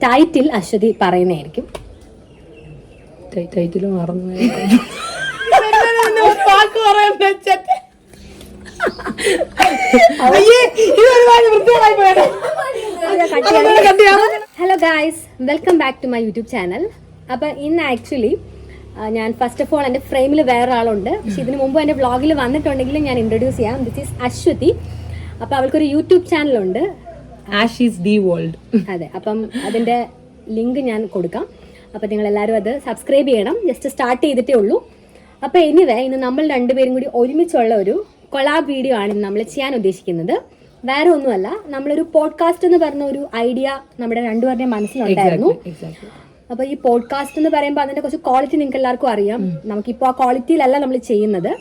Title Aswathy പറയുന്നതായിരിക്കും. Title മറന്നു. Hello guys, welcome back to my YouTube channel. അപ്പൊ ഇന്ന് ആക്ച്വലി ഞാൻ ഫസ്റ്റ് ഓഫ് ഓൾ എന്റെ ഫ്രെയിമിൽ വേറെ ആളുണ്ട്. പക്ഷെ ഇതിനു മുമ്പ് എന്റെ വ്ളോഗിൽ വന്നിട്ടുണ്ടെങ്കിലും ഞാൻ ഇൻട്രൊഡ്യൂസ് ചെയ്യാം. This is Aswathy. അപ്പൊ അവൾക്കൊരു യൂട്യൂബ് ചാനലുണ്ട്, ആഷ് ഈസ് ദി വേൾഡ്. അതെ, അപ്പം അതിന്റെ ലിങ്ക് ഞാൻ കൊടുക്കാം. അപ്പൊ നിങ്ങൾ എല്ലാവരും അത് സബ്സ്ക്രൈബ് ചെയ്യണം. ജസ്റ്റ് സ്റ്റാർട്ട് ചെയ്തിട്ടേ ഉള്ളൂ. അപ്പൊ എനിവേ, ഇന്ന് നമ്മൾ രണ്ടുപേരും കൂടി ഒരുമിച്ചുള്ള ഒരു കൊളാബ് വീഡിയോ ആണ് ഇന്ന് നമ്മൾ ചെയ്യാൻ ഉദ്ദേശിക്കുന്നത്. വേറെ ഒന്നുമല്ല, നമ്മളൊരു പോഡ്കാസ്റ്റ് എന്ന് പറഞ്ഞ ഒരു ഐഡിയ നമ്മുടെ രണ്ടുപേരുടെയും മനസ്സിലുണ്ടായിരുന്നു. അപ്പൊ ഈ പോഡ്കാസ്റ്റ് എന്ന് പറയുമ്പോൾ അതിന്റെ കുറച്ച് ക്വാളിറ്റി നിങ്ങൾക്ക് എല്ലാവർക്കും അറിയാം. നമുക്കിപ്പോൾ ആ ക്വാളിറ്റിയിലല്ല നമ്മൾ ചെയ്യുന്നത്,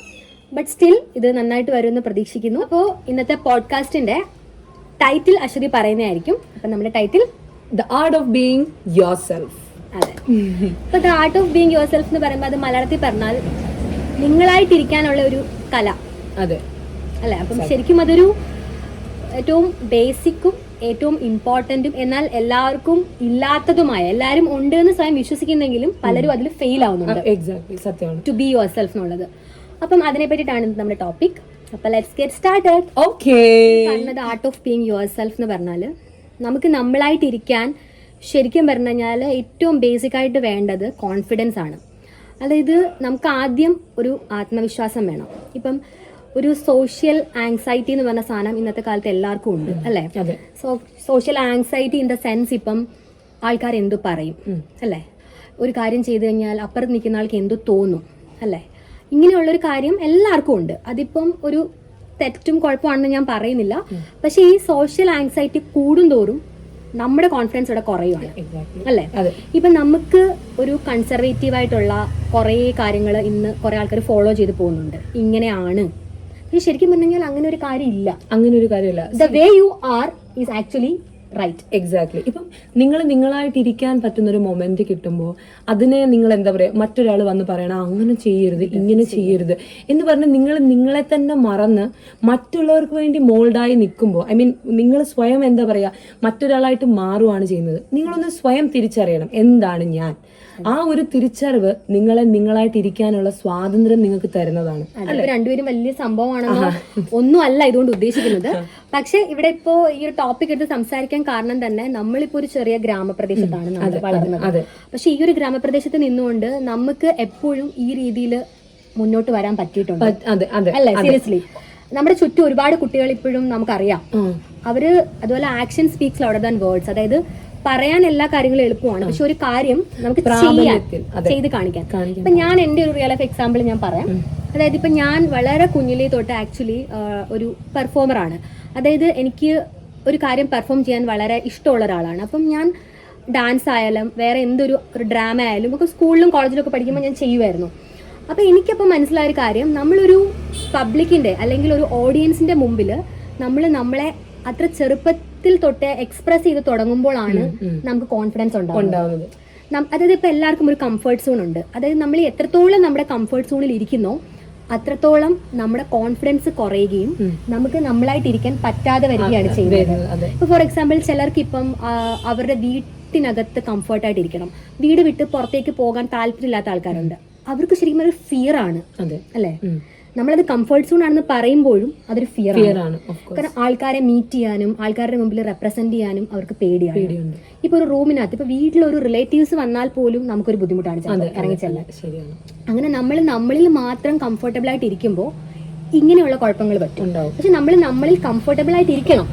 ബട്ട് സ്റ്റിൽ ഇത് നന്നായിട്ട് വരുമെന്ന് പ്രതീക്ഷിക്കുന്നു. അപ്പോൾ ഇന്നത്തെ പോഡ്കാസ്റ്റിന്റെ ടൈറ്റിൽ അശ്വതി പറയുന്നതായിരിക്കും. അപ്പൊ നമ്മുടെ title the art of being your self. അതെ, ഇപ്പൊ the art of being yourself എന്ന് പറയുമ്പോൾ അത് മലയാളത്തിൽ പറഞ്ഞാൽ നിങ്ങളായിട്ടിരിക്കാനുള്ള ഒരു കല. അതെ അല്ലെ? അപ്പം ശരിക്കും അതൊരു ഏറ്റവും ബേസിക്കും ഏറ്റവും ഇമ്പോർട്ടന്റും എന്നാൽ എല്ലാവർക്കും ഇല്ലാത്തതുമായ, എല്ലാവരും ഉണ്ട് എന്ന് സ്വയം വിശ്വസിക്കുന്നെങ്കിലും പലരും അതിൽ ഫെയിൽ ആവുന്നുണ്ട്. എക്സാക്ട്ലി, സത്യമാണ്. ടു ബി യുവർ സെൽഫ് എന്നുള്ളത്. അപ്പം അതിനെ പറ്റിയിട്ടാണ് നമ്മുടെ ടോപ്പിക്. അപ്പൊ ലെറ്റ്സ് ഗെറ്റ് സ്റ്റാർട്ടഡ്. ഓക്കേ, പറഞ്ഞത് art of being yourself എന്ന് പറഞ്ഞാല് നമുക്ക് നമ്മളായിട്ടിരിക്കാൻ ശരിക്കും പറഞ്ഞു കഴിഞ്ഞാൽ ഏറ്റവും ബേസിക് ആയിട്ട് വേണ്ടത് കോൺഫിഡൻസ് ആണ്. അതായത് നമുക്ക് ആദ്യം ഒരു ആത്മവിശ്വാസം വേണം. ഇപ്പം ഒരു സോഷ്യൽ ആങ്സൈറ്റി എന്ന് പറഞ്ഞ സാധനം ഇന്നത്തെ കാലത്ത് എല്ലാവർക്കും ഉണ്ട്, അല്ലേ? Social anxiety in the sense ഇപ്പം ആൾക്കാർ എന്തു പറയും, അല്ലേ? ഒരു കാര്യം ചെയ്തു കഴിഞ്ഞാൽ അപ്പുറത്ത് നിൽക്കുന്ന ആൾക്ക് എന്തു തോന്നും, അല്ലേ? ഇങ്ങനെയുള്ളൊരു കാര്യം എല്ലാവർക്കും ഉണ്ട്. അതിപ്പം ഒരു തെറ്റും കുഴപ്പമാണെന്ന് ഞാൻ പറയുന്നില്ല. പക്ഷെ ഈ സോഷ്യൽ ആങ്സൈറ്റി കൂടുന്തോറും നമ്മുടെ കോൺഫിഡൻസ് ഇവിടെ കുറയുവാണ്, അല്ലേ? ഇപ്പൊ നമുക്ക് ഒരു കൺസർവേറ്റീവ് ആയിട്ടുള്ള കുറെ കാര്യങ്ങൾ ഇന്ന് കുറെ ആൾക്കാർ ഫോളോ ചെയ്ത് പോകുന്നുണ്ട്. ഇങ്ങനെയാണ്. ശരിക്കും പറഞ്ഞാൽ അങ്ങനെ ഒരു കാര്യമില്ല. അങ്ങനെ ഒരു കാര്യമില്ല. The way you are is actually right. Exactly. ഇപ്പം നിങ്ങൾ നിങ്ങളായിട്ടിരിക്കാൻ പറ്റുന്ന ഒരു മൊമെന്റ് കിട്ടുമ്പോൾ അതിനെ നിങ്ങൾ എന്താ പറയാ, മറ്റൊരാൾ വന്ന് പറയണം അങ്ങനെ ചെയ്യരുത്, ഇങ്ങനെ ചെയ്യരുത് എന്ന് പറഞ്ഞ് നിങ്ങൾ നിങ്ങളെ തന്നെ മറന്ന് മറ്റുള്ളവർക്ക് വേണ്ടി മോൾഡായി നിൽക്കുമ്പോൾ, ഐ മീൻ നിങ്ങൾ സ്വയം എന്താ പറയാ മറ്റൊരാളായിട്ട് മാറുകയാണ് ചെയ്യുന്നത്. നിങ്ങളൊന്ന് സ്വയം തിരിച്ചറിയണം, എന്താണ് ഞാൻ. ആ ഒരു തിരിച്ചറിവ് നിങ്ങളെ നിങ്ങളായിട്ടിരിക്കാനുള്ള സ്വാതന്ത്ര്യം നിങ്ങൾക്ക് തരുന്നതാണ്. രണ്ടുപേരും വലിയ സംഭവമാണെന്നോ ഒന്നും അല്ല ഇതുകൊണ്ട് ഉദ്ദേശിക്കുന്നത്. പക്ഷെ ഇവിടെ ഇപ്പോ ഈ ഒരു ടോപ്പിക് എടുത്ത് സംസാരിക്കാൻ കാരണം തന്നെ നമ്മളിപ്പോ ഒരു ചെറിയ ഗ്രാമപ്രദേശത്താണ് നമ്മൾ വളർന്നത്. പക്ഷെ ഈ ഒരു ഗ്രാമപ്രദേശത്ത് നിന്നുകൊണ്ട് നമുക്ക് എപ്പോഴും ഈ രീതിയിൽ മുന്നോട്ട് വരാൻ പറ്റിയിട്ടുണ്ട്, അല്ലേ? സീരിയസ്ലി, നമ്മുടെ ചുറ്റും ഒരുപാട് കുട്ടികൾ ഇപ്പോഴും നമുക്കറിയാം. അവര് അതുപോലെ action speaks louder than words. അതായത് പറയാൻ എല്ലാ കാര്യങ്ങളും എളുപ്പമാണ്, പക്ഷെ ഒരു കാര്യം നമുക്ക് ചെയ്ത് കാണിക്കാൻ. ഇപ്പൊ ഞാൻ എന്റെ ഒരു റിയൽ ലൈഫ് എക്സാമ്പിൾ ഞാൻ പറയാം. അതായത് ഇപ്പൊ ഞാൻ വളരെ കുഞ്ഞിലേ തൊട്ട് ആക്ച്വലി ഒരു പെർഫോമർ ആണ്. അതായത് എനിക്ക് ഒരു കാര്യം പെർഫോം ചെയ്യാൻ വളരെ ഇഷ്ടമുള്ള ഒരാളാണ്. അപ്പം ഞാൻ ഡാൻസ് ആയാലും വേറെ എന്തൊരു ഡ്രാമ ആയാലും ഒക്കെ സ്കൂളിലും കോളേജിലും ഒക്കെ പഠിക്കുമ്പോൾ ഞാൻ ചെയ്യുമായിരുന്നു. അപ്പൊ എനിക്കപ്പോൾ മനസ്സിലായ ഒരു കാര്യം, നമ്മളൊരു പബ്ലിക്കിന്റെ അല്ലെങ്കിൽ ഒരു ഓഡിയൻസിന്റെ മുമ്പിൽ നമ്മളെ അത്ര ചെറുപ്പത്തിൽ തൊട്ട് എക്സ്പ്രസ് ചെയ്ത് തുടങ്ങുമ്പോഴാണ് നമുക്ക് കോൺഫിഡൻസ് ഉണ്ടാവുന്നത്. അതായത് ഇപ്പൊ എല്ലാവർക്കും ഒരു കംഫർട്ട് സോൺ ഉണ്ട്. അതായത് നമ്മൾ എത്രത്തോളം നമ്മുടെ കംഫർട്ട് സോണിൽ ഇരിക്കുന്നോ അത്രത്തോളം നമ്മുടെ കോൺഫിഡൻസ് കുറയുകയും നമുക്ക് നമ്മളായിട്ട് ഇരിക്കാൻ പറ്റാതെ വരികയാണ് ചെയ്യുന്നത്. ഇപ്പൊ ഫോർ എക്സാമ്പിൾ ചിലർക്ക് ഇപ്പം അവരുടെ വീട്ടിനകത്ത് കംഫർട്ടായിട്ട് ഇരിക്കണം, വീട് വിട്ട് പുറത്തേക്ക് പോകാൻ താല്പര്യമില്ലാത്ത ആൾക്കാരുണ്ട്. അവർക്ക് ശരിക്കും ഒരു ഫിയർ ആണ്, അല്ലേ? നമ്മളത് കംഫർട്ട് സോൺ ആണെന്ന് പറയുമ്പോഴും അതൊരു ഫിയർ ആണ്. കാരണം ആൾക്കാരെ മീറ്റ് ചെയ്യാനും ആൾക്കാരുടെ മുമ്പിൽ റെപ്രസെന്റ് ചെയ്യാനും അവർക്ക് പേടിയാണ്. ഇപ്പൊ ഒരു റൂമിനകത്ത് ഇപ്പൊ വീട്ടിലൊരു റിലേറ്റീവ്സ് വന്നാൽ പോലും നമുക്കൊരു ബുദ്ധിമുട്ടാണ് ഇറങ്ങിച്ചെല്ലാൻ. അങ്ങനെ നമ്മളിൽ മാത്രം കംഫർട്ടബിൾ ആയിട്ട് ഇരിക്കുമ്പോൾ ഇങ്ങനെയുള്ള കുഴപ്പങ്ങൾ പറ്റും. പക്ഷെ നമ്മളിൽ കംഫർട്ടബിൾ ആയിട്ട് ഇരിക്കണം.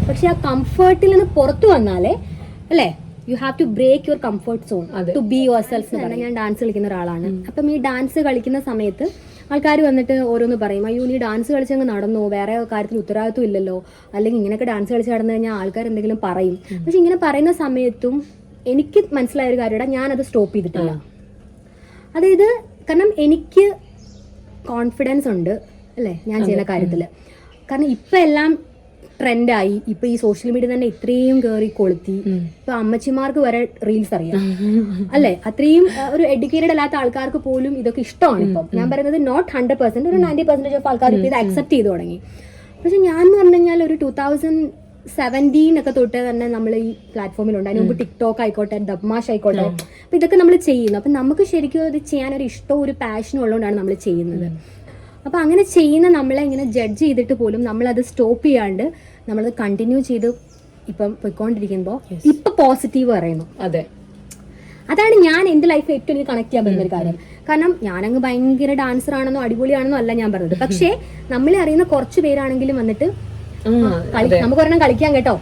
പക്ഷെ ആ കംഫർട്ടിൽ നിന്ന് പുറത്തു വന്നാലേ, അല്ലേ, you have to break your comfort zone to be yourself. ഞാൻ ഡാൻസ് കളിക്കുന്ന ഒരാളാണ്. അപ്പം ഈ ഡാൻസ് കളിക്കുന്ന സമയത്ത് ആൾക്കാർ വന്നിട്ട് ഓരോന്ന് പറയും, അയ്യോ നീ ഡാൻസ് കളിച്ചങ്ങ് നടന്നോ, വേറെ കാര്യത്തിൽ ഉത്തരവാദിത്വം ഇല്ലല്ലോ, അല്ലെങ്കിൽ ഇങ്ങനെയൊക്കെ ഡാൻസ് കളിച്ച് നടന്നു കഴിഞ്ഞാൽ ആൾക്കാർ എന്തെങ്കിലും പറയും. പക്ഷെ ഇങ്ങനെ പറയുന്ന സമയത്തും എനിക്ക് മനസ്സിലായ ഒരു കാര്യം, ഞാനത് സ്റ്റോപ്പ് ചെയ്തിട്ടില്ല. അതായത് കാരണം എനിക്ക് കോൺഫിഡൻസ് ഉണ്ട്, അല്ലേ, ഞാൻ ചെയ്യുന്ന കാര്യത്തിൽ. കാരണം ഇപ്പം എല്ലാം ട്രെൻഡായി. ഇപ്പൊ ഈ സോഷ്യൽ മീഡിയ തന്നെ ഇത്രയും കയറി കൊളുത്തി. ഇപ്പൊ അമ്മച്ചിമാർക്ക് വരെ റീൽസ് അറിയാം, അല്ലെ? അത്രയും ഒരു എഡ്യൂക്കേറ്റഡ് അല്ലാത്ത ആൾക്കാർക്ക് പോലും ഇതൊക്കെ ഇഷ്ടമാണ്. ഇപ്പം ഞാൻ പറയുന്നത് നോട്ട് 100%, ഒരു 90% ഓഫ് ആൾക്കാർ ഇപ്പൊ ഇത് അക്സെപ്റ്റ് ചെയ്ത് തുടങ്ങി. പക്ഷെ ഞാൻ എന്ന് പറഞ്ഞു കഴിഞ്ഞാൽ ഒരു 17 ഒക്കെ തൊട്ട് തന്നെ നമ്മൾ ഈ പ്ലാറ്റ്ഫോമിലുണ്ട്. അതിന് മുമ്പ് ടിക്ടോക്ക് ആയിക്കോട്ടെ, ദബ്മാഷ് ആയിക്കോട്ടെ, അപ്പൊ ഇതൊക്കെ നമ്മൾ ചെയ്യുന്നു. അപ്പൊ നമുക്ക് ശരിക്കും ഇത് ചെയ്യാൻ ഒരു ഇഷ്ടവും ഒരു പാഷനും ഉള്ളതുകൊണ്ടാണ് നമ്മൾ ചെയ്യുന്നത്. അപ്പൊ അങ്ങനെ ചെയ്യുന്ന നമ്മളെ ഇങ്ങനെ ജഡ്ജ് ചെയ്തിട്ട് പോലും നമ്മളത് സ്റ്റോപ്പ് ചെയ്യാണ്ട് നമ്മളത് കണ്ടിന്യൂ ചെയ്ത് ഇപ്പം പോയിക്കൊണ്ടിരിക്കുമ്പോൾ ഇപ്പൊ പോസിറ്റീവ് പറയുന്നു. അതെ, അതാണ് ഞാൻ എന്റെ ലൈഫ് ഏറ്റവും എനിക്ക് കണക്ട് ചെയ്യാൻ പറ്റുന്ന ഒരു കാര്യം. കാരണം ഞാനങ്ങ് ഭയങ്കര ഡാൻസർ ആണെന്നോ അടിപൊളിയാണെന്നോ അല്ല ഞാൻ പറഞ്ഞത്. പക്ഷേ നമ്മളെ അറിയുന്ന കുറച്ച് പേരാണെങ്കിലും വന്നിട്ട് നമുക്ക് ഒരെണ്ണം കളിക്കാൻ കേട്ടോ,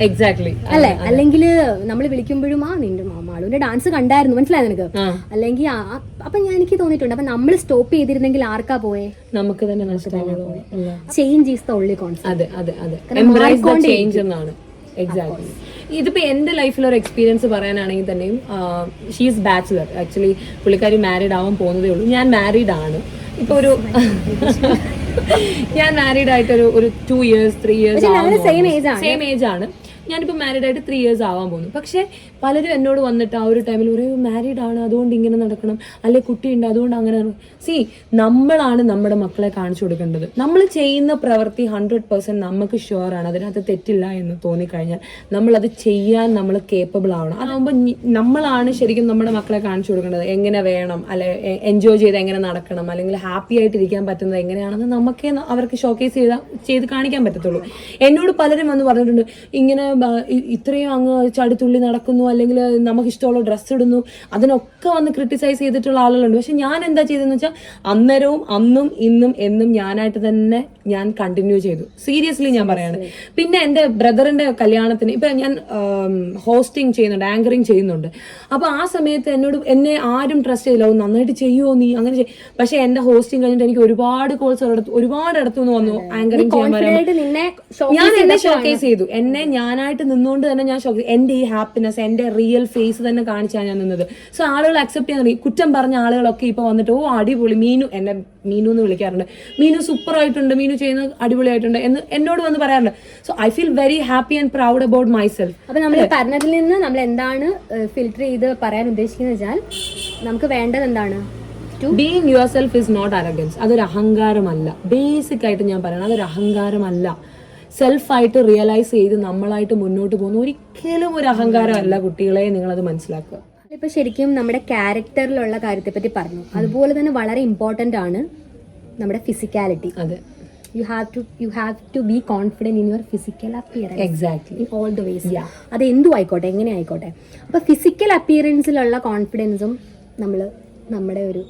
എക്സാക്ട്ലി അല്ലെ, അല്ലെങ്കിൽ നമ്മൾ വിളിക്കുമ്പോഴും നിന്റെ മാളുവിന്റെ ഡാൻസ് കണ്ടായിരുന്നു, മനസ്സിലായി നിനക്ക്, അല്ലെങ്കിൽ അപ്പൊ എനിക്ക് തോന്നിയിട്ടുണ്ട് അപ്പൊ നമ്മൾ സ്റ്റോപ്പ് ചെയ്തിരുന്നെങ്കിൽ ആർക്കാ പോയെ, നമുക്ക് തന്നെ change is the only concept. അതെ അതെ അതെ, എംബ്രേസ് ദ ചേഞ്ച് എന്നാണ്. എക്സാക്ട്ലി. ഇതിപ്പോ എന്റെ ലൈഫിൽ ഒരു എക്സ്പീരിയൻസ് പറയാനാണെങ്കിൽ തന്നെയും ഷീ ഈസ് ബാച്ചിലർ. ആക്ച്വലി പുള്ളിക്കാരി മാരീഡ് ആവാൻ പോകുന്നതേ ഉള്ളൂ. ഞാൻ മാരീഡ് ആണ് ഇപ്പൊ ഒരു ഞാൻ മാരീഡ് ആയിട്ട് ഒരു 2 years 3 years സെയിം ഏജ് ആണ്. ഞാനിപ്പോൾ മാരീഡ് ആയിട്ട് 3 years ആവാൻ പോകുന്നു. പക്ഷേ പലരും എന്നോട് വന്നിട്ട് ആ ഒരു ടൈമിൽ പറയും മാരീഡ് ആണ് അതുകൊണ്ട് ഇങ്ങനെ നടക്കണം, അല്ലെ കുട്ടിയുണ്ട് അതുകൊണ്ട് അങ്ങനെ. സി, നമ്മളാണ് നമ്മുടെ മക്കളെ കാണിച്ചു കൊടുക്കേണ്ടത്. നമ്മൾ ചെയ്യുന്ന പ്രവൃത്തി 100% നമുക്ക് ഷുവർ ആണ്, അതിനകത്ത് തെറ്റില്ല എന്ന് തോന്നിക്കഴിഞ്ഞാൽ നമ്മളത് ചെയ്യാൻ നമ്മൾ കേപ്പബിൾ ആവണം. അതാകുമ്പോൾ നമ്മളാണ് ശരിക്കും നമ്മുടെ മക്കളെ കാണിച്ചു കൊടുക്കേണ്ടത്. എങ്ങനെ വേണം, അല്ലെ എൻജോയ് ചെയ്ത് എങ്ങനെ നടക്കണം, അല്ലെങ്കിൽ ഹാപ്പി ആയിട്ടിരിക്കാൻ പറ്റുന്നത് എങ്ങനെയാണെന്ന് നമുക്കേ അവർക്ക് ഷോക്കേസ് ചെയ്ത് കാണിക്കാൻ പറ്റത്തുള്ളൂ. എന്നോട് പലരും വന്ന് പറഞ്ഞിട്ടുണ്ട് ഇങ്ങനെ ഇത്രയും അങ്ങ് ചടിത്തുള്ളി നടക്കുന്നു, അല്ലെങ്കിൽ നമുക്ക് ഇഷ്ടമുള്ള ഡ്രസ്സ് ഇടുന്നു, അതിനൊക്കെ വന്ന് ക്രിട്ടിസൈസ് ചെയ്തിട്ടുള്ള ആളുകളുണ്ട്. പക്ഷെ ഞാൻ എന്താ ചെയ്തതെന്ന് വെച്ചാൽ അന്നേരവും അന്നും ഇന്നും എന്നും ഞാനായിട്ട് തന്നെ ഞാൻ കണ്ടിന്യൂ ചെയ്തു. സീരിയസ്ലി ഞാൻ പറയാണ്. പിന്നെ എൻ്റെ ബ്രദറിന്റെ കല്യാണത്തിന് ഇപ്പൊ ഞാൻ ഹോസ്റ്റിംഗ് ചെയ്യുന്നുണ്ട്, ആങ്കറിങ് ചെയ്യുന്നുണ്ട്. അപ്പൊ ആ സമയത്ത് എന്നെ ആരും ട്രസ്റ്റ് ചെയ്തില്ല, നന്നായിട്ട് ചെയ്യുമോ നീ അങ്ങനെ ചെയ്യും. പക്ഷെ എന്റെ ഹോസ്റ്റിംഗ് കഴിഞ്ഞിട്ട് എനിക്ക് ഒരുപാട് കോൾസ് ഒരുപാട് ഇടത്തുനിന്ന് വന്നു ആങ്കറിങ് ചെയ്യാൻ പറയാൻ. ഞാൻ എന്നെ ഷോക്കേസ് ചെയ്തു. എന്നെ ഞാനായിട്ട് നിന്നുകൊണ്ട് തന്നെ ഞാൻ എന്റെ ഈ ഹാപ്പിനെസ്, എന്റെ റിയൽ ഫേസ് തന്നെ കാണിച്ചാണ് ഞാൻ നിന്നത്. സോ ആളുകൾ അക്സെപ്റ്റ് ചെയ്യാൻ തുടങ്ങി. കുറ്റം പറഞ്ഞ ആളുകളൊക്കെ ഇപ്പൊ വന്നിട്ട് ഓ അടിപൊളി മീനു, എന്നെ മീനു എന്ന് വിളിക്കാറുണ്ട്, മീനു സൂപ്പർ ആയിട്ടുണ്ട്, മീനു ചെയ്യുന്നത് അടിപൊളിയായിട്ടുണ്ട് എന്ന് എന്നോട് വന്ന് പറയാറുണ്ട്. So I feel very happy and proud about myself. അപ്പൊ നമ്മൾ പറഞ്ഞതിൽ നിന്ന് നമ്മൾ എന്താണ് ഫിൽറ്റർ ചെയ്ത് പറയാൻ ഉദ്ദേശിക്കുന്നത് വെച്ചാൽ നമുക്ക് വേണ്ടത് എന്താണ്? Being yourself is not arrogance. അതൊരു അഹങ്കാരമല്ല. ബേസിക് ആയിട്ട് ഞാൻ പറയണം, അതൊരു അഹങ്കാരമല്ല. സെൽഫായിട്ട് റിയലൈസ് ചെയ്ത് നമ്മളായിട്ട് മുന്നോട്ട് പോകുന്ന ഒരിക്കലും ഒരു അഹങ്കാരമല്ല. കുട്ടികളെ നിങ്ങളത് മനസ്സിലാക്കുക. ഇപ്പൊ ശരിക്കും നമ്മുടെ ക്യാരക്ടറിലുള്ള കാര്യത്തെ പറ്റി പറഞ്ഞു. അതുപോലെ തന്നെ വളരെ ഇമ്പോർട്ടന്റ് ആണ് നമ്മുടെ ഫിസിക്കാലിറ്റി. അതെ, you have to be confident in your physical appearance. Exactly. In all the ways. അത് എന്തും ആയിക്കോട്ടെ, എങ്ങനെ ആയിക്കോട്ടെ. അപ്പൊ ഫിസിക്കൽ അപ്പിയറൻസിലുള്ള കോൺഫിഡൻസും നമ്മുടെ ഒരു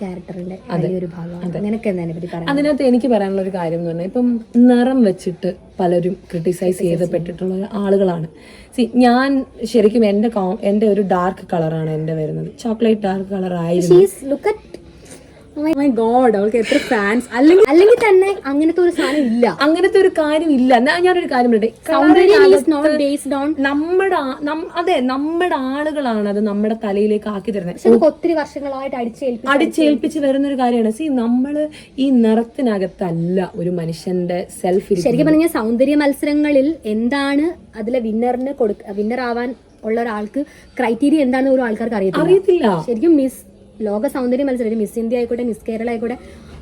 ക്യാരക്ടറിന്റെ വലിയൊരു ഭാഗമാണ്. അങ്ങനെയൊക്കെ അതിനെ പറ്റി പറയാം. അതിനകത്ത് എനിക്ക് പറയാനുള്ള ഒരു കാര്യം എന്ന് പറഞ്ഞാൽ ഇപ്പം നിറം വെച്ചിട്ട് പലരും ക്രിട്ടിസൈസ് ചെയ്യപ്പെട്ടിട്ടുള്ള ആളുകളാണ്. ഞാൻ ശരിക്കും എന്റെ ഒരു ഡാർക്ക് കളറാണ് എന്റെ വരുന്നത്. ചോക്ലേറ്റ് ഡാർക്ക് കളർ ആയിരുന്നു. മൈ ഗോഡ്, അവൾക്ക് എത്ര ഫാൻസ്. അല്ലെങ്കിൽ തന്നെ അങ്ങനത്തെ ഒരു സാധനം ഇല്ല, അങ്ങനത്തെ ഒരു കാര്യം ഇല്ല. ഞാനൊരു കാര്യം നമ്മുടെ ആളുകളാണ് അത് നമ്മുടെ തലയിലേക്ക് ആക്കി തരുന്നത്. ഒത്തിരി വർഷങ്ങളായിട്ട് അടിച്ചേൽപ്പിച്ച് വരുന്ന ഒരു കാര്യമാണ്. നമ്മള് ഈ നിറത്തിനകത്തല്ല ഒരു മനുഷ്യന്റെ സെൽഫ്. ശരിക്കും പറഞ്ഞാൽ സൗന്ദര്യ മത്സരങ്ങളിൽ എന്താണ് അതിലെ വിന്നർ ആവാൻ ഉള്ള ഒരാൾക്ക് ക്രൈറ്റീരിയ എന്താണെന്ന് ഒരു ആൾക്കാർക്ക് അറിയത്തില്ല. ശരിക്കും ലോക സൗന്ദര്യ മത്സരം, മിസ് ഇന്ത്യ ആയിക്കോട്ടെ, മിസ് കേരള ആയിക്കോട്ടെ,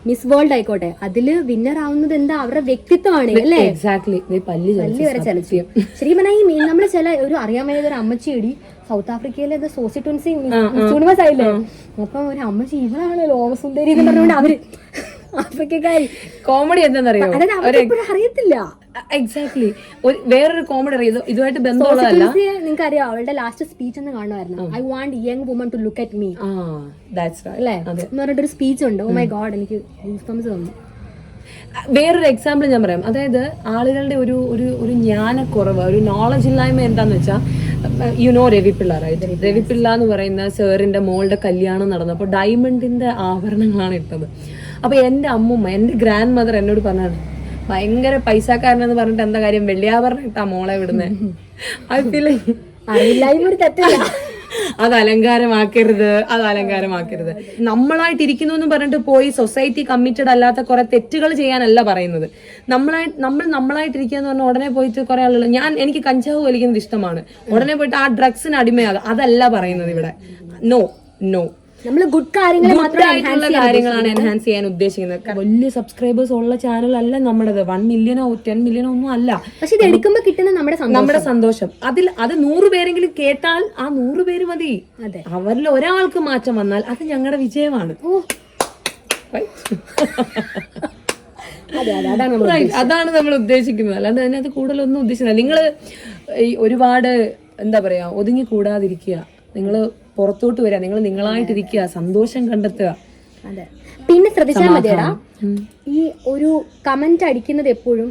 മിസ് വേൾഡ് ആയിക്കോട്ടെ, അതില് വിന്നർ ആവുന്നത് എന്താ? അവരുടെ വ്യക്തിത്വമാണ്, അല്ലേ? പല്ലി വരെ ചലച്ചിയും. ശരിക്കും പറഞ്ഞാൽ നമ്മള് ചില ഒരു അറിയാൻ വയ്യാത്ത ഒരു അമ്മച്ചിയടി സൗത്ത് ആഫ്രിക്കയിലെ സോസി ട്വിൻസി യൂണിവേഴ്സ് ആയില്ലേ, അപ്പൊ ഒരു അമ്മച്ചി ഇവളാണ് ലോകസുന്ദരി എന്ന് പറഞ്ഞുകൊണ്ട് അവര് ആഫ്രിക്കക്കാരി. കോമഡി എന്താണെന്നറിയോ? അറിയത്തില്ല. എക്സാക്ട്ലി. വേറൊരു കോമഡി അറിയാം, ഇതുമായിട്ട് ബന്ധമുള്ളതല്ല. നിങ്ങൾക്ക് അറിയാം അവളുടെ ലാസ്റ്റ് സ്പീച്ച് എന്ന് കാണുമായിരുന്നു. I want young woman to look at me അല്ലേ എന്ന് പറഞ്ഞിട്ടൊരു സ്പീച്ച് ഉണ്ട്. ഓ മൈ ഗോഡ്, എനിക്ക് തോന്നുന്നു. വേറൊരു എക്സാമ്പിൾ ഞാൻ പറയാം. അതായത് ആളുകളുടെ ഒരു ജ്ഞാനക്കുറവ്, ഒരു നോളജ് ഇല്ലായ്മ എന്താന്ന് വെച്ചാൽ, രവിപിള്ള രവിപിള്ള എന്ന് പറയുന്ന സാറിന്റെ മോളുടെ കല്യാണം നടന്നപ്പോൾ ഡയമണ്ടിന്റെ ആഭരണങ്ങളാണ് ഇട്ടത്. അപ്പൊ എന്റെ അമ്മൂമ്മ, എന്റെ ഗ്രാൻഡ് മദർ എന്നോട് പറഞ്ഞാണ് ഭയങ്കര പൈസക്കാരനെന്ന് പറഞ്ഞിട്ട് എന്താ കാര്യം, വെള്ളിയാഭരണം ഇട്ടാ മോളെ വിടുന്നേ. ഐ ഫീൽ അത് അലങ്കാരമാക്കരുത്. നമ്മളായിട്ടിരിക്കുന്നു എന്ന് പറഞ്ഞിട്ട് പോയി സൊസൈറ്റി കമ്മിറ്റഡ് അല്ലാത്ത കുറെ തെറ്റുകൾ ചെയ്യാനല്ല പറയുന്നത്. നമ്മളായിട്ടിരിക്കുക എന്ന് പറഞ്ഞാൽ ഉടനെ പോയിട്ട് കുറെ ആളുകൾ, എനിക്ക് കഞ്ചാവ് വലിക്കുന്നത് ഇഷ്ടമാണ്, ഉടനെ പോയിട്ട് ആ ഡ്രഗ്സിന് അടിമയാകുക, അതല്ല പറയുന്നത് ഇവിടെ. നോ, നമ്മൾ ഗുഡ് കാര്യങ്ങൾ കാര്യങ്ങളാണ് എൻഹാൻസ് ചെയ്യാൻ ഉദ്ദേശിക്കുന്നത്. വലിയ സബ്സ്ക്രൈബേഴ്സ് ഉള്ള ചാനൽ അല്ല നമ്മുടേത്. 1 മില്യണോ 10 മില്യണോ ഒന്നും അല്ല. പക്ഷെ ഇത് എടുക്കുമ്പോൾ കിട്ടുന്ന നമ്മുടെ സന്തോഷം അത് 100 പേരെങ്കിലും കേട്ടാൽ ആ 100 പേര് മതി. അവരിൽ ഒരാൾക്ക് മാറ്റം വന്നാൽ അത് ഞങ്ങളുടെ വിജയമാണ്. അതാണ് നമ്മൾ ഉദ്ദേശിക്കുന്നത്. അല്ലാണ്ട് അതിനകത്ത് കൂടുതലൊന്നും ഉദ്ദേശിക്കുന്നില്ല. നിങ്ങള് ഈ ഒരുപാട് എന്താ പറയാ ഒതുങ്ങി കൂടാതിരിക്കുക, നിങ്ങള് പുറത്തോട്ട് വരിക, നിങ്ങൾ നിങ്ങളായിട്ടിരിക്കുക, സന്തോഷം കണ്ടെത്തുക. അതെ. പിന്നെ ശ്രദ്ധിച്ചാൽ മതിയടാ, ഈ ഒരു കമന്റ് അടിക്കുന്നത് എപ്പോഴും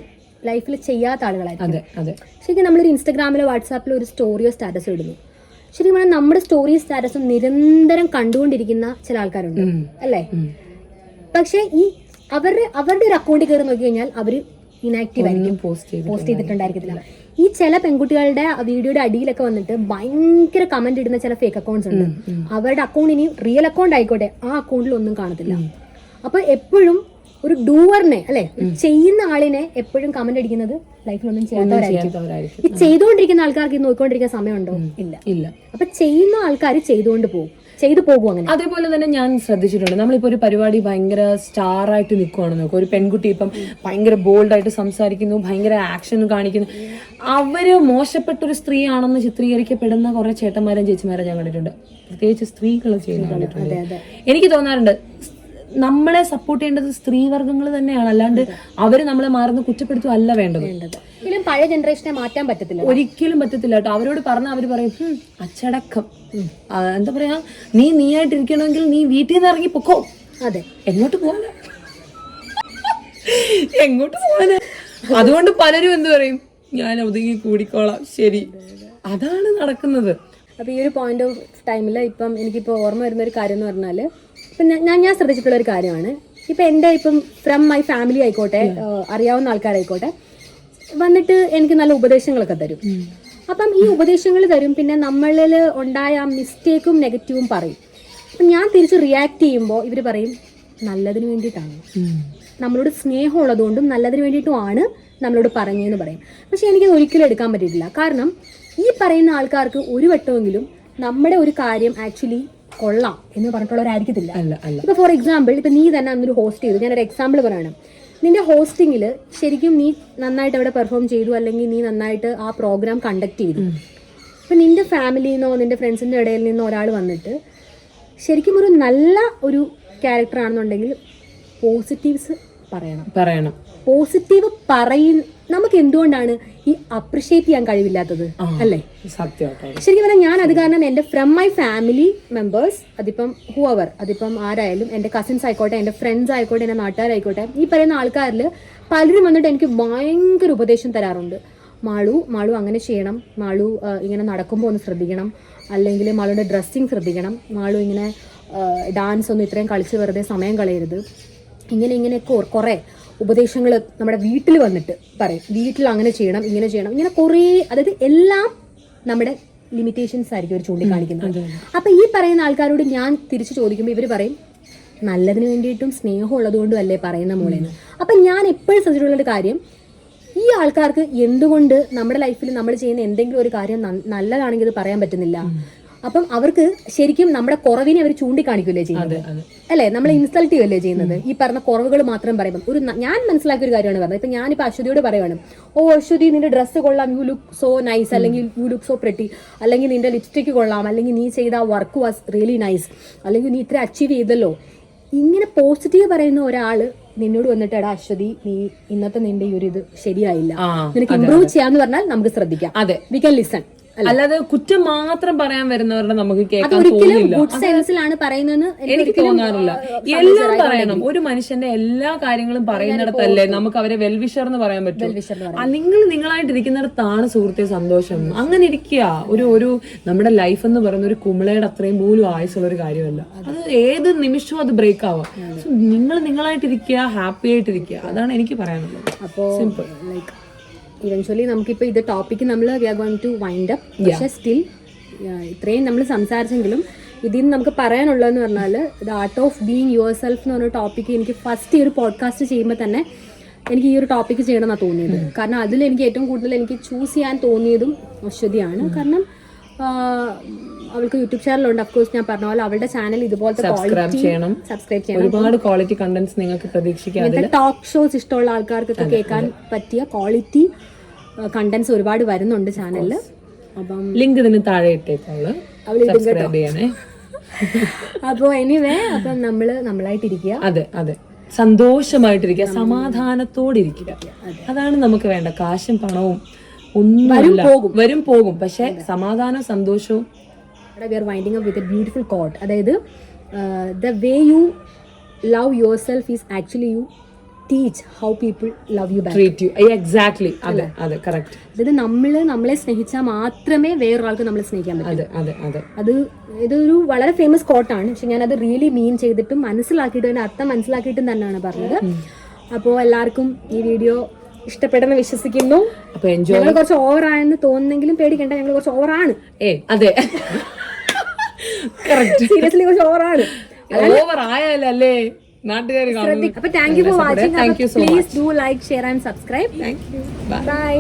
ലൈഫിൽ ചെയ്യാത്ത ആളുകളായിരിക്കും. ശരിക്കും നമ്മളൊരു ഇൻസ്റ്റാഗ്രാമിലോ വാട്സാപ്പിലോ ഒരു സ്റ്റോറിയോ സ്റ്റാറ്റസോ ഇടുന്നു, ശരിക്കും പറഞ്ഞാൽ നമ്മുടെ സ്റ്റോറി സ്റ്റാറ്റസും നിരന്തരം കണ്ടുകൊണ്ടിരിക്കുന്ന ചില ആൾക്കാരുണ്ട് അല്ലേ? പക്ഷെ ഈ അവരുടെ ഒരു അക്കൗണ്ടിൽ കയറി നോക്കി കഴിഞ്ഞാൽ അവര് ഇനാക്റ്റീവ് ആയിരിക്കും, പോസ്റ്റ് ചെയ്തിട്ടുണ്ടായിരിക്കത്തില്ല. ഈ ചില പെൺകുട്ടികളുടെ വീഡിയോയുടെ അടിയിലൊക്കെ വന്നിട്ട് ഭയങ്കര കമന്റ് ഇടുന്ന ചില ഫേക്ക് അക്കൗണ്ട്സ് ഉണ്ട്. അവരുടെ അക്കൗണ്ട് ഇനി റിയൽ അക്കൗണ്ട് ആയിക്കോട്ടെ, ആ അക്കൗണ്ടിൽ ഒന്നും കാണത്തില്ല. അപ്പൊ എപ്പോഴും ഒരു ഡൂവറിനെ അല്ലെ, ചെയ്യുന്ന ആളിനെ എപ്പോഴും കമന്റ് അടിക്കുന്നത് ലൈഫിലൊന്നും ചെയ്യാത്തവരായിരിക്കും. ഈ ചെയ്തുകൊണ്ടിരിക്കുന്ന ആൾക്കാർക്ക് നോക്കിക്കൊണ്ടിരിക്കുന്ന സമയമുണ്ടോ? ഇല്ല. അപ്പൊ ചെയ്യുന്ന ആൾക്കാർ ചെയ്തു പോകും. അങ്ങനെ അതേപോലെ തന്നെ ഞാൻ ശ്രദ്ധിച്ചിട്ടുണ്ട്, നമ്മളിപ്പോ ഒരു പരിപാടി ഭയങ്കര സ്റ്റാർ ആയിട്ട് നിൽക്കുവാണെന്ന് നോക്കുക, ഒരു പെൺകുട്ടി ഇപ്പം ഭയങ്കര ബോൾഡായിട്ട് സംസാരിക്കുന്നു, ഭയങ്കര ആക്ഷൻ കാണിക്കുന്നു, അവര് മോശപ്പെട്ടൊരു സ്ത്രീ ആണെന്ന് ചിത്രീകരിക്കപ്പെടുന്ന കുറെ ചേട്ടന്മാരും ചേച്ചിമാരെ ഞാൻ കണ്ടിട്ടുണ്ട്. പ്രത്യേകിച്ച് സ്ത്രീകൾ ചെയ്യുന്ന കണ്ടിട്ടുണ്ട്. എനിക്ക് തോന്നാറുണ്ട് നമ്മളെ സപ്പോർട്ട് ചെയ്യേണ്ടത് സ്ത്രീവർഗങ്ങൾ തന്നെയാണ്, അല്ലാണ്ട് അവര് നമ്മളെ മാറുന്ന കുറ്റപ്പെടുത്തുക അല്ല വേണ്ടത്. പഴയ ജനറേഷനെ മാറ്റാൻ പറ്റത്തില്ല, ഒരിക്കലും പറ്റത്തില്ല കേട്ടോ. അവരോട് പറഞ്ഞാൽ അവര് പറയും അച്ചടക്കം, എന്താ പറയാ, നീയായിട്ടിരിക്കണമെങ്കിൽ നീ വീട്ടിൽ നിന്ന് ഇറങ്ങി പൊക്കോ. അതെ, എങ്ങോട്ട് പോവാനാ? അതുകൊണ്ട് പലരും എന്ത് പറയും, ഞാൻ ഒതുങ്ങി കൂടിക്കോളാം. ശരി, അതാണ് നടക്കുന്നത്. അപ്പൊ ഈ ഒരു പോയിന്റ് ഓഫ് ടൈമില് ഇപ്പം എനിക്കിപ്പോ ഓർമ്മ വരുന്ന ഒരു കാര്യം എന്ന് പറഞ്ഞാല്, ഇപ്പം ഞാൻ ശ്രദ്ധിച്ചിട്ടുള്ള ഒരു കാര്യമാണ്, ഇപ്പം എൻ്റെ ഇപ്പം ഫ്രം മൈ ഫാമിലി ആയിക്കോട്ടെ, അറിയാവുന്ന ആൾക്കാരായിക്കോട്ടെ, വന്നിട്ട് എനിക്ക് നല്ല ഉപദേശങ്ങളൊക്കെ തരും. അപ്പം ഈ ഉപദേശങ്ങൾ തരും, പിന്നെ നമ്മളിൽ ഉണ്ടായ ആ മിസ്റ്റേക്കും നെഗറ്റീവും പറയും. അപ്പം ഞാൻ തിരിച്ച് റിയാക്ട് ചെയ്യുമ്പോൾ ഇവർ പറയും നല്ലതിന് വേണ്ടിയിട്ടാണ്, നമ്മളോട് സ്നേഹം ഉള്ളതുകൊണ്ടും നല്ലതിന് വേണ്ടിയിട്ടുമാണ് നമ്മളോട് പറഞ്ഞതെന്ന് പറയും. പക്ഷെ എനിക്കത് ഒരിക്കലും എടുക്കാൻ പറ്റിയിട്ടില്ല. കാരണം ഈ പറയുന്ന ആൾക്കാർക്ക് ഒരു വട്ടമെങ്കിലും നമ്മുടെ ഒരു കാര്യം ആക്ച്വലി കൊള്ളാം എന്ന് പറഞ്ഞിട്ടുള്ളവരായിരിക്കത്തില്ല. ഇപ്പൊ ഫോർ എക്സാമ്പിൾ, ഇപ്പൊ നീ തന്നെ അന്നൊരു ഹോസ്റ്റ് ചെയ്തു, ഞാനൊരു എക്സാമ്പിൾ പറയണം. നിന്റെ ഹോസ്റ്റിങ്ങിൽ ശരിക്കും നീ നന്നായിട്ട് അവിടെ പെർഫോം ചെയ്തു, അല്ലെങ്കിൽ നീ നന്നായിട്ട് ആ പ്രോഗ്രാം കണ്ടക്ട് ചെയ്തു. അപ്പൊ നിന്റെ ഫാമിലിയിൽ നിന്നോ നിന്റെ ഫ്രണ്ട്സിന്റെ ഇടയിൽ നിന്നോ ഒരാൾ വന്നിട്ട് ശരിക്കും ഒരു നല്ല ഒരു ക്യാരക്ടർ ആണെന്നുണ്ടെങ്കിൽ പോസിറ്റീവ്സ് പറയണം. പോസിറ്റീവ് നമുക്ക് എന്തുകൊണ്ടാണ് ഈ അപ്രിഷിയേറ്റ് ചെയ്യാൻ കഴിവില്ലാത്തത് അല്ലേ? ശരിക്കും പറഞ്ഞാൽ ഞാൻ അത് കാരണം എൻ്റെ ഫ്രം മൈ ഫാമിലി മെമ്പേഴ്സ്, അതിപ്പം ഹൂവർ, അതിപ്പം ആരായാലും, എൻ്റെ കസിൻസ് ആയിക്കോട്ടെ, എൻ്റെ ഫ്രണ്ട്സ് ആയിക്കോട്ടെ, എൻ്റെ നാട്ടുകാരായിക്കോട്ടെ, ഈ പറയുന്ന ആൾക്കാരിൽ പലരും വന്നിട്ട് എനിക്ക് ഭയങ്കര ഉപദേശം തരാറുണ്ട്. മാളു അങ്ങനെ ചെയ്യണം, മാളു ഇങ്ങനെ നടക്കുമ്പോൾ ഒന്ന് ശ്രദ്ധിക്കണം, അല്ലെങ്കിൽ മാളുടെ ഡ്രസ്സിങ് ശ്രദ്ധിക്കണം, മാളു ഇങ്ങനെ ഡാൻസ് ഒന്നും ഇത്രയും കളിച്ച് വെറുതെ സമയം കളയരുത്, ഇങ്ങനെയൊക്കെ കുറേ ഉപദേശങ്ങൾ നമ്മുടെ വീട്ടിൽ വന്നിട്ട് പറയും. വീട്ടിൽ അങ്ങനെ ചെയ്യണം, ഇങ്ങനെ കുറേ, അതായത് എല്ലാം നമ്മുടെ ലിമിറ്റേഷൻസ് ആയിരിക്കും അവർ ചൂണ്ടിക്കാണിക്കുന്നത്. അപ്പം ഈ പറയുന്ന ആൾക്കാരോട് ഞാൻ തിരിച്ചു ചോദിക്കുമ്പോൾ ഇവർ പറയും നല്ലതിന് വേണ്ടിയിട്ടും സ്നേഹം ഉള്ളതുകൊണ്ടും അല്ലേ പറയുന്ന മോളേന്ന്. അപ്പം ഞാൻ എപ്പോഴും ശ്രദ്ധിച്ചിട്ടുള്ളൊരു കാര്യം, ഈ ആൾക്കാർക്ക് എന്തുകൊണ്ട് നമ്മുടെ ലൈഫിൽ നമ്മൾ ചെയ്യുന്ന എന്തെങ്കിലും ഒരു കാര്യം നല്ലതാണെങ്കിൽ ഇത് പറയാൻ പറ്റുന്നില്ല. അപ്പം അവർക്ക് ശരിക്കും നമ്മുടെ കുറവിനെ അവർ ചൂണ്ടിക്കാണിക്കുകയല്ലേ ചെയ്യുന്നത്, അല്ലേ? നമ്മളെ ഇൻസൾട്ട് ചെയ്യുകയല്ലേ ചെയ്യുന്നത്. ഈ പറഞ്ഞ കുറവുകൾ മാത്രം പറയുമ്പോൾ ഞാൻ മനസ്സിലാക്കിയ ഒരു കാര്യമാണ് പറഞ്ഞത്. ഇപ്പം ഞാനിപ്പോൾ അശ്വതിയോട് പറയുവാണ്, അശ്വതി നിന്റെ ഡ്രസ്സ് കൊള്ളാം, യു ലുക്ക് സോ നൈസ്, അല്ലെങ്കിൽ യു ലുക്ക് സോ പ്രെട്ടി, അല്ലെങ്കിൽ നിന്റെ ലിപ്സ്റ്റിക്ക് കൊള്ളാം, അല്ലെങ്കിൽ നീ ചെയ്ത വർക്ക് വാസ് റിയലി നൈസ്, അല്ലെങ്കിൽ നീ ഇത്ര അച്ചീവ് ചെയ്തല്ലോ. ഇങ്ങനെ പോസിറ്റീവ് പറയുന്ന ഒരാൾ നിന്നോട് വന്നിട്ട് എടാ അശ്വതി നീ ഇന്നത്തെ നിന്റെ ഈ ഒരു ഇത് ശരിയായില്ല, നിനക്ക് ഇംപ്രൂവ് ചെയ്യാന്ന് പറഞ്ഞാൽ നമുക്ക് ശ്രദ്ധിക്കാം. We can listen. അല്ലാതെ കുറ്റം മാത്രം പറയാൻ വരുന്നവരുടെ നമുക്ക് കേൾക്കാൻ തോന്നില്ല. എനിക്ക് തോന്നാറില്ല. എല്ലാം പറയണം. ഒരു മനുഷ്യന്റെ എല്ലാ കാര്യങ്ങളും പറയുന്നിടത്തല്ലേ നമുക്ക് അവരെ വെൽവിഷർ എന്ന് പറയാൻ പറ്റും. നിങ്ങൾ നിങ്ങളായിട്ടിരിക്കുന്നിടത്താണ് സുഹൃത്തെ സന്തോഷം. അങ്ങനെ ഇരിക്കുക. ഒരു നമ്മുടെ ലൈഫ് എന്ന് പറയുന്ന ഒരു കുമിളയുടെ അത്രയും പോലും ആയുസുള്ള ഒരു കാര്യമല്ല. അത് ഏത് നിമിഷവും അത് ബ്രേക്ക് ആവാം. നിങ്ങൾ നിങ്ങളായിട്ടിരിക്കുക, ഹാപ്പി ആയിട്ടിരിക്കുക. അതാണ് എനിക്ക് പറയാനുള്ളത്. അപ്പോൾ സിമ്പിൾ. ഇവൻച്വലി നമുക്കിപ്പോൾ ഇത് ടോപ്പിക്ക് നമ്മൾ we are going to wind up. പക്ഷേ സ്റ്റിൽ ഇത്രയും നമ്മൾ സംസാരിച്ചെങ്കിലും ഇതിൽ നിന്ന് നമുക്ക് പറയാനുള്ളതെന്ന് പറഞ്ഞാൽ the art of being yourself എന്ന് പറഞ്ഞ ടോപ്പിക്ക് എനിക്ക് ഫസ്റ്റ് ഈ ഒരു പോഡ്കാസ്റ്റ് ചെയ്യുമ്പോൾ തന്നെ എനിക്ക് ഈ ഒരു ടോപ്പിക്ക് ചെയ്യണമെന്നാണ് തോന്നിയത്. കാരണം അതിൽ എനിക്ക് ഏറ്റവും കൂടുതൽ എനിക്ക് ചൂസ് ചെയ്യാൻ തോന്നിയതും അശ്വതിയാണ്. കാരണം അവൾക്ക് യൂട്യൂബ് ചാനലുണ്ട്. അഫ്കോഴ്സ് ഞാൻ പറഞ്ഞ പോലെ അവളുടെ ചാനൽ ഇതുപോലത്തെ സബ്സ്ക്രൈബ് ചെയ്യണം. ഒരുപാട് ക്വാളിറ്റി കണ്ടന്റ്സ് നിങ്ങൾക്ക് പ്രതീക്ഷിക്കാം. ടോക്ക് ഷോസ് ഇഷ്ടമുള്ള ആൾക്കാർക്കൊക്കെ കേൾക്കാൻ പറ്റിയ ക്വാളിറ്റി കണ്ടന്റ്സ് ഒരുപാട് വരുന്നുണ്ട് ചാനലിൽ. അപ്പം ലിങ്ക് ഇതിന് താഴെ ഇട്ടേക്കോളൂ, സബ്സ്ക്രൈബ് ചെയ്യണേ. അപ്പോൾ എനിവേ അപ്പം നമ്മളായിട്ടിരിക്കുക. അതെ അതെ, സന്തോഷമായിട്ടിരിക്കുക, സമാധാനത്തോടിരിക്കുക. അതാണ് നമുക്ക് വേണ്ട. കാശും പണവും ഒന്നും വരും പോകും, പക്ഷെ സമാധാനവും സന്തോഷവും. We are winding up with a beautiful quote. അതായത് the way you love yourself is actually you teach how people love you back. Treat you. Exactly. അതെ അതെ, കറക്റ്റ്. അതായത് നമ്മളെ സ്നേഹിച്ചാൽ മാത്രമേ വേറൊരാൾക്ക് നമ്മളെ സ്നേഹിക്കാൻ പറ്റൂ. അതെ അതെ, അത് ഇതൊരു വളരെ ഫേമസ് കോട്ടാണ്. പക്ഷെ ഞാനത് റിയലി മീൻ ചെയ്തിട്ടും മനസ്സിലാക്കിയിട്ടും അതിന്റെ അർത്ഥം മനസ്സിലാക്കിയിട്ടും തന്നെയാണ് പറഞ്ഞത്. അപ്പോൾ എല്ലാവർക്കും ഈ വീഡിയോ ഇഷ്ടപ്പെടുന്ന വിശ്വസിക്കുന്നു. ഞങ്ങൾ കുറച്ച് ഓവറായെന്ന് തോന്നുന്നെങ്കിലും പേടിക്കണ്ട, ഞങ്ങൾ കുറച്ച് ഓവറാണ്. അതെ, സീരിയസ്ലി കുറച്ച് ഓവറാണ്. ഓവർ ആയാലല്ലേ നാട്ടുകാർ. അപ്പൊ thank you for watching. Please do like, share and subscribe. Thank you. By.